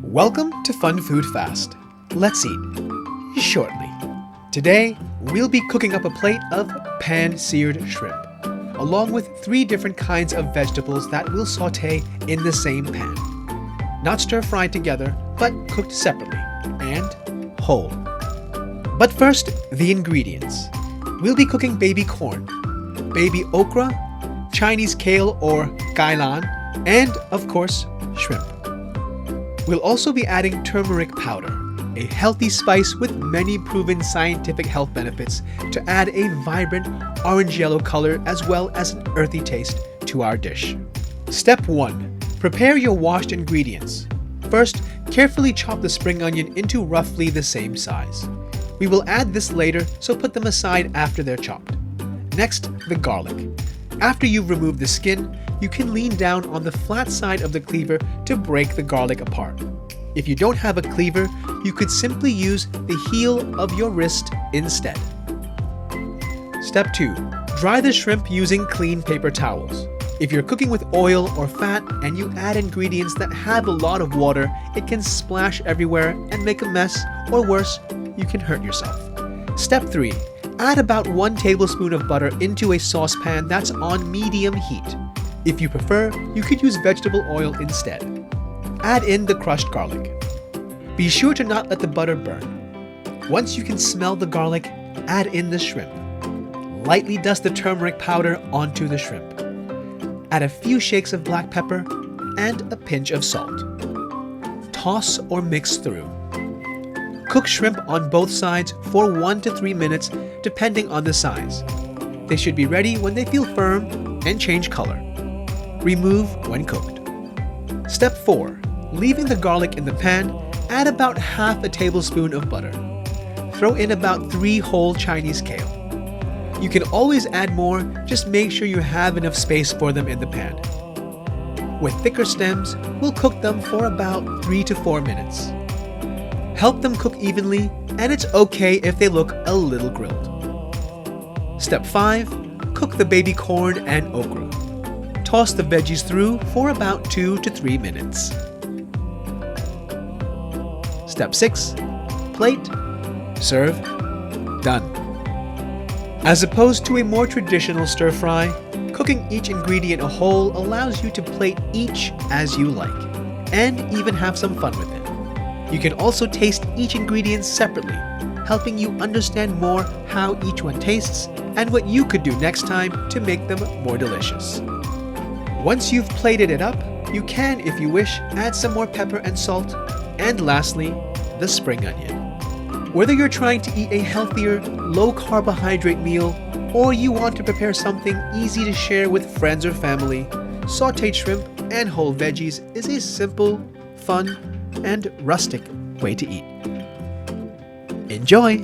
Welcome to Fun Food Fast. Let's eat shortly. Today, we'll be cooking up a plate of pan-seared shrimp, along with 3 different kinds of vegetables that we'll sauté in the same pan. Not stir-fried together, but cooked separately and whole. But first, the ingredients. We'll be cooking baby corn, baby okra, Chinese kale or gailan, and, of course, shrimp. We'll also be adding turmeric powder, a healthy spice with many proven scientific health benefits to add a vibrant orange-yellow color as well as an earthy taste to our dish. Step 1. Prepare your washed ingredients. First, carefully chop the spring onion into roughly the same size. We will add this later, so put them aside after they're chopped. Next, the garlic. After you've removed the skin, you can lean down on the flat side of the cleaver to break the garlic apart. If you don't have a cleaver, you could simply use the heel of your wrist instead. Step 2. Dry the shrimp using clean paper towels. If you're cooking with oil or fat and you add ingredients that have a lot of water, it can splash everywhere and make a mess, or worse, you can hurt yourself. Step 3. Add about 1 tablespoon of butter into a saucepan that's on medium heat. If you prefer, you could use vegetable oil instead. Add in the crushed garlic. Be sure to not let the butter burn. Once you can smell the garlic, add in the shrimp. Lightly dust the turmeric powder onto the shrimp. Add a few shakes of black pepper and a pinch of salt. Toss or mix through. Cook shrimp on both sides for 1 to 3 minutes, depending on the size. They should be ready when they feel firm and change color. Remove when cooked. Step 4. Leaving the garlic in the pan, add about half a tablespoon of butter. Throw in about 3 whole Chinese kale. You can always add more, just make sure you have enough space for them in the pan. With thicker stems, we'll cook them for about 3 to 4 minutes. Help them cook evenly, and it's okay if they look a little grilled. Step 5. Cook the baby corn and okra. Toss the veggies through for about 2 to 3 minutes. Step 6. Plate, serve, done. As opposed to a more traditional stir-fry, cooking each ingredient whole allows you to plate each as you like, and even have some fun with it. You can also taste each ingredient separately, helping you understand more how each one tastes and what you could do next time to make them more delicious. Once you've plated it up, you can, if you wish, add some more pepper and salt, and lastly, the spring onion. Whether you're trying to eat a healthier, low-carbohydrate meal, or you want to prepare something easy to share with friends or family, sautéed shrimp and whole veggies is a simple, fun, and rustic way to eat. Enjoy!